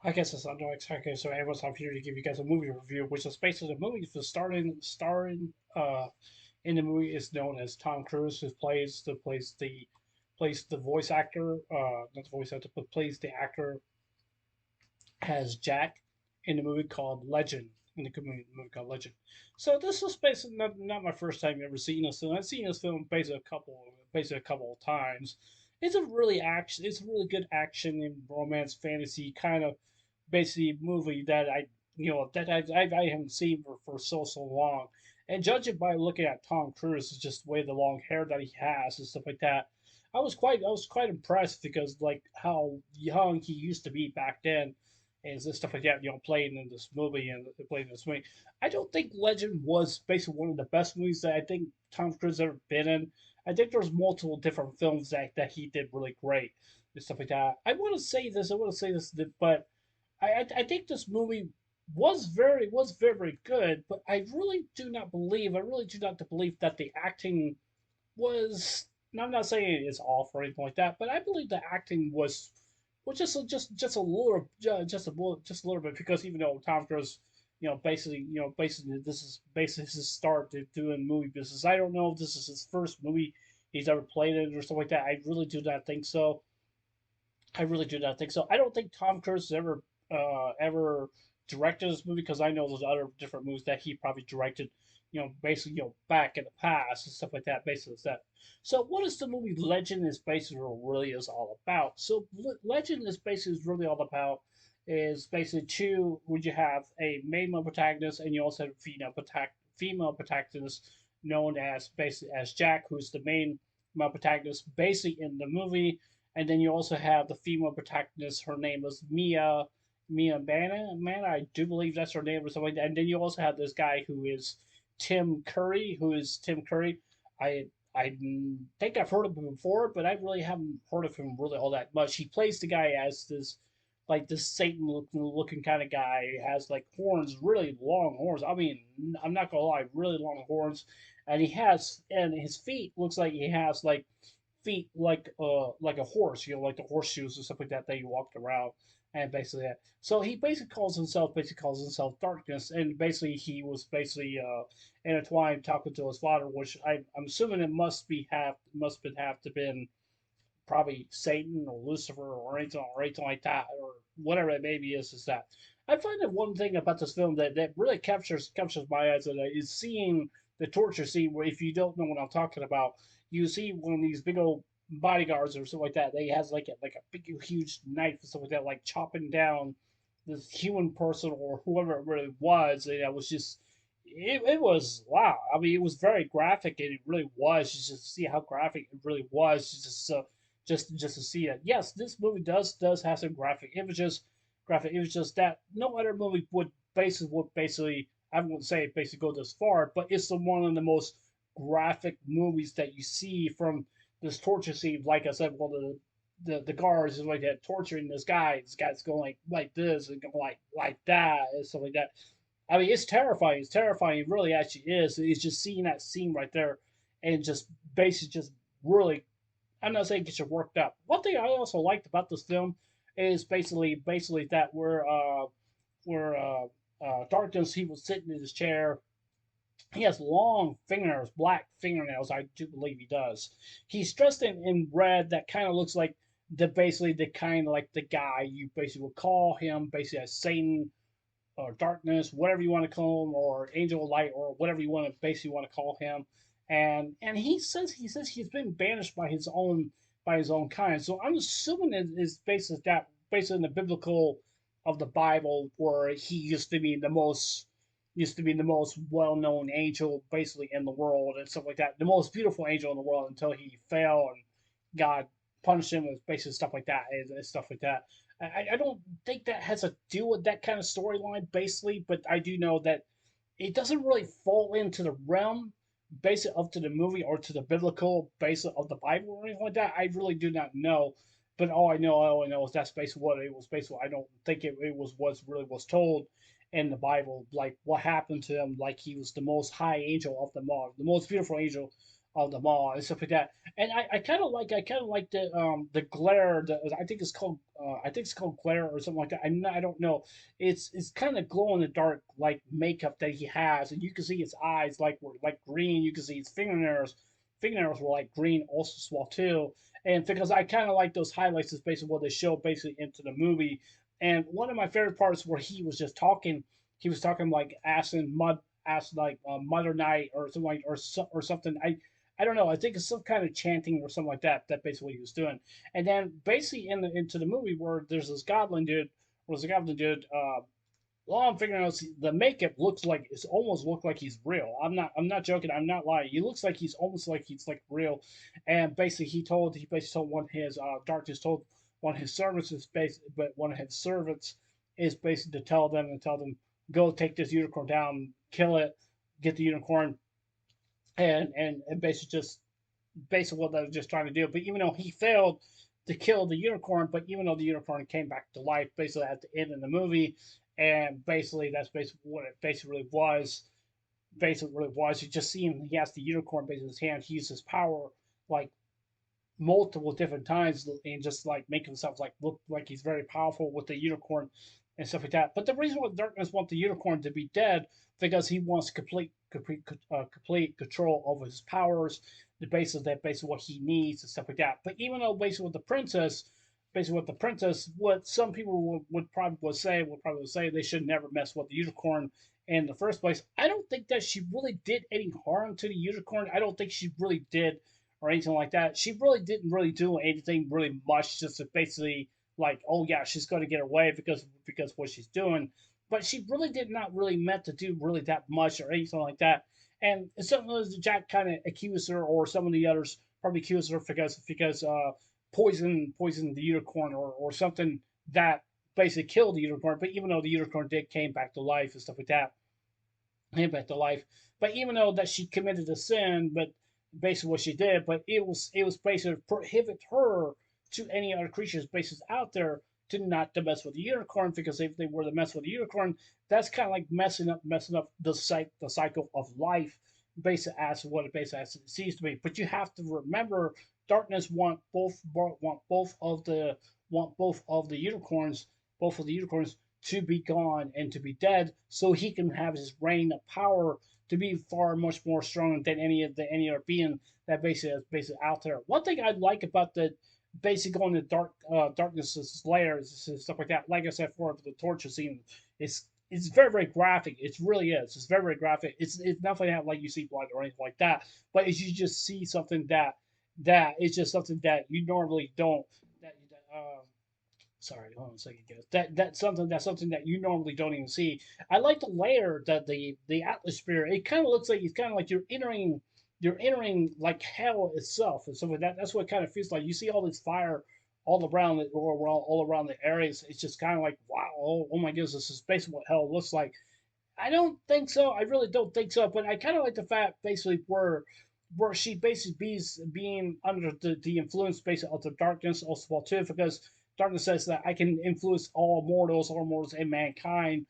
I guess it's under okay, so everyone's I'm here to give you guys a movie review, which is basically the movie. The starring in the movie is known as Tom Cruise, who plays the voice actor, not the voice actor, but plays the actor as Jack in the movie called Legend. In the movie called Legend. So this is basically not my first time ever seeing this film. I've seen this film basically a couple of times. It's a really good action and romance fantasy kind of basically movie that I haven't seen for so long. And judging by looking at Tom Cruise, just the way the long hair that he has and stuff like that, I was quite impressed because like how young he used to be back then and stuff like that. Playing in this movie and playing in this movie. I don't think Legend was basically one of the best movies that I think Tom Cruise ever been in. I think there's multiple different films that he did really great and stuff like that. I want to say this, but I think this movie was very good, but I really do not believe that the acting was. And I'm not saying it's off or anything like that, but I believe the acting was just a little just a little bit because even though Tom Cruise, basically this is basically his start to doing movie business. I don't know if this is his first movie he's ever played in or something like that. I really do not think so. I really do not think so. I don't think Tom Cruise has ever directed this movie because I know there's other different movies that he probably directed, basically, back in the past and stuff like that. Basically, that. So, what is the movie Legend is basically really is all about? So, Legend is really all about is basically two. Would you have a male protagonist and you also have a female protagonist known as basically as Jack, who's the main male protagonist, basically in the movie, and then you also have the female protagonist. Her name is Mia Man, I do believe that's her name or something like that. And then you also have this guy who is Tim Curry. I I think I've heard of him before, but I really haven't heard of him really all that much. He plays the guy as this Satan looking kind of guy. He has like horns, really long horns. I mean, I'm not gonna lie, really long horns, and his feet looks like he has feet like a horse, like the horseshoes and stuff like that that you walked around and basically that. So he basically calls himself Darkness, and basically he was basically intertwined talking to his father, which I'm assuming it must have to been probably Satan or Lucifer or anything like that, or whatever it maybe is that. I find that one thing about this film that really captures my eyes is seeing the torture scene where if you don't know what I'm talking about, you see one of these big old bodyguards or something like that. They has like a big huge knife or something like that, like chopping down this human person or whoever it really was. And it was just it was wow. I mean, it was very graphic, and it really was. You just see how graphic it really was. Just to see it. Yes, this movie does have some graphic images that no other movie would basically I wouldn't say basically go this far, but it's one of the most graphic movies that you see from this torture scene. Like I said, one of the guards is like that torturing this guy. This guy's going like this and going like that and stuff like that. I mean, it's terrifying. It's terrifying. It really actually is. It's just seeing that scene right there and just basically just really I'm not saying get you worked up. One thing I also liked about this film is basically that where Darkness he was sitting in his chair. He has long fingernails, black fingernails. I do believe he does. He's dressed in red. That kind of looks like the kind of like the guy you basically would call him basically as Satan or darkness, whatever you want to call him, or angel of light, or whatever you want to basically want to call him. And he says he's been banished by his own kind. So I'm assuming it is based in the biblical of the Bible, where he used to be the most well known angel basically in the world and stuff like that, the most beautiful angel in the world until he fell and God punished him with basically stuff like that and stuff like that. I don't think that has to do with that kind of storyline, basically, but I do know that it doesn't really fall into the realm basically up to the movie or to the biblical basis of the Bible or anything like that. I really do not know. But all I know is that's basically what it was. Basically, I don't think it was what really was told in the Bible, like what happened to him. Like he was the most high angel of them all, the most beautiful angel of them all and stuff like that. And I kind of like the glare. I think it's called glare or something like that. I don't know. It's kind of glow in the dark like makeup that he has, and you can see his eyes like were like green. You can see his fingernails were like green also as well too. And because I kind of like those highlights, is basically what they show basically into the movie. And one of my favorite parts where he was just talking, he was talking like ass like Mother Night or something like or something. I don't know. I think it's some kind of chanting or something like that. That basically what he was doing. And then basically into the movie where there's this goblin dude, long fingernails. The makeup looks like it's almost look like he's real. I'm not joking. I'm not lying. He looks like he's almost like he's like real. And basically he basically told one of his Darkness told one of his servants is basically, but one of his servants is basically to tell them go take this unicorn down, kill it, get the unicorn, and basically just basically what they were just trying to do. But even though he failed to kill the unicorn, but even though the unicorn came back to life, basically at the end of the movie, and basically that's basically what it basically really was. Basically, really was. You just see him. He has the unicorn basically in his hand. He uses power like multiple different times and just like make himself like look like he's very powerful with the unicorn and stuff like that. But the reason why Darkness wants the unicorn to be dead because he wants complete control over his powers, the basis that basically what he needs and stuff like that. But even though basically with the princess, what some people would probably say they should never mess with the unicorn in the first place. I don't think that she really did any harm to the unicorn. I don't think she really did or anything like that. She really didn't really do anything really much, just to basically like, oh yeah, she's going to get away because what she's doing. But she really did not really meant to do really that much or anything like that. And sometimes Jack kind of accused her, or some of the others probably accused her because poison the unicorn or something that basically killed the unicorn. But even though the unicorn did came back to life and stuff like that, came back to life. But even though that she committed a sin, but basically what she did, but it was basically prohibit her to any other creatures bases out there to not to mess with the unicorn because if they were to mess with the unicorn, that's kind of like messing up the cycle of life, basically as what it basically as it seems to be. But you have to remember, darkness want both of the unicorns, both of the unicorns to be gone and to be dead, so he can have his reign of power to be far much more strong than any other being that basically is basically out there. One thing I like about the basic going to darkness's layers and stuff like that, like I said before, the torture scene it's very graphic. It really is. It's very graphic. It's definitely not like you see blood or anything like that, but as you just see something that it's just something that you normally don't that sorry, hold on a second, guys. That's something that you normally don't even see. I like the layer that the atmosphere. It kind of looks like it's kind of like you're entering like hell itself, and so that's what it kind of feels like. You see all this fire all around it or all around the areas. It's just kind of like wow, oh my goodness, this is basically what hell looks like. I don't think so. I really don't think so. But I kind of like the fact basically where she basically being under the influence basically of the darkness also well too because darkness says that I can influence all mortals and mankind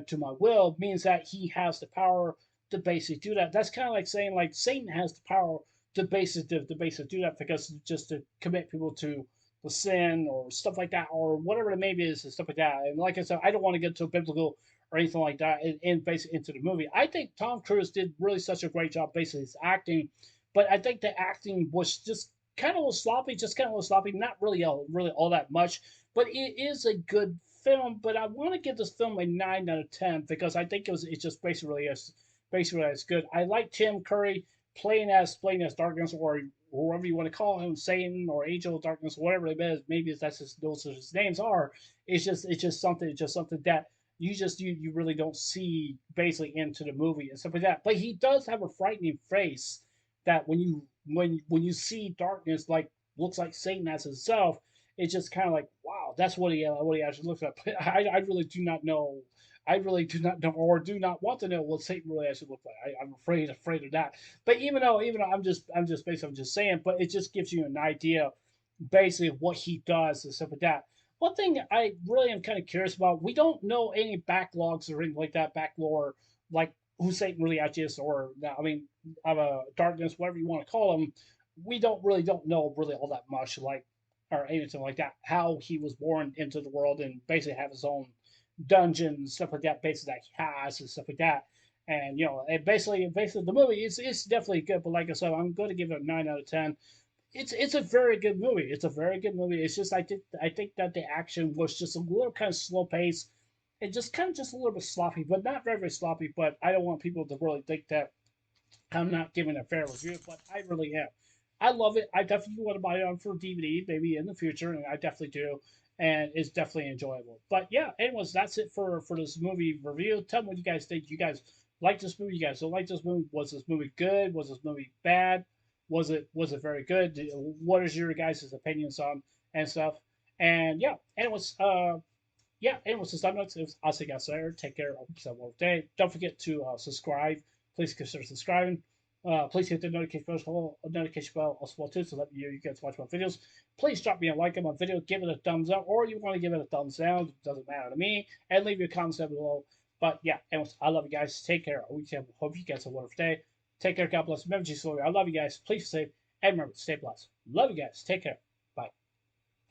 to my will means that he has the power to basically do that. That's kind of like saying like Satan has the power to basically do that because just to commit people to the sin or stuff like that or whatever it may be is and stuff like that. And like I said, I don't want to get too biblical or anything like that in basically into the movie. I think Tom Cruise did really such a great job basically his acting, but I think the acting was just kind of a little sloppy, not really all that much, but it is a good film. But I want to give this film a 9 out of 10 because I think it's just basically as good. I like Tim Curry playing as Darkness or whoever you want to call him, Satan or Angel of Darkness, whatever it is. Maybe those his names are. It's just something that you really don't see basically into the movie and stuff like that. But he does have a frightening face that when you see darkness like looks like Satan as himself, it's just kind of like wow, that's what he actually looks like. But I really do not know. I really do not know or do not want to know what Satan really actually looks like. I'm afraid of that. But even though I'm just saying, but it just gives you an idea basically what he does and stuff like that. One thing I really am kind of curious about, we don't know any backlogs or anything like that, backlore, like who Satan really actually is, or I mean, of a darkness, whatever you want to call him, we don't know really all that much, like or anything like that. How he was born into the world and basically have his own dungeon and stuff like that, basically that he has and stuff like that. And basically the movie it's definitely good. But like I said, I'm going to give it a 9 out of 10. It's a very good movie. It's a very good movie. It's just I think that the action was just a little kind of slow pace and just kind of just a little bit sloppy, but not very very sloppy. But I don't want people to really think that I'm not giving a fair review, but I really am. I love it. I definitely want to buy it on for DVD maybe in the future, and I definitely do. And it's definitely enjoyable. But yeah, anyways, that's it for this movie review. Tell me what you guys think. You guys like this movie? You guys don't like this movie? Was this movie good? Was this movie bad? Was it very good? What is your guys' opinions on and stuff? And anyways, since I'm not, I'll see you guys later. Take care. Hope you have a wonderful day. Don't forget to subscribe. Please consider subscribing. Please hit the notification bell as well too, so that you get to watch my videos. Please drop me a like on my video, give it a thumbs up, or you want to give it a thumbs down. It doesn't matter to me. And leave your comments down below. But yeah, anyways, I love you guys. Take care. Hope you guys have a wonderful day. Take care. God bless. Remember, Jesus, I love you guys. Please stay safe and remember, stay blessed. Love you guys. Take care.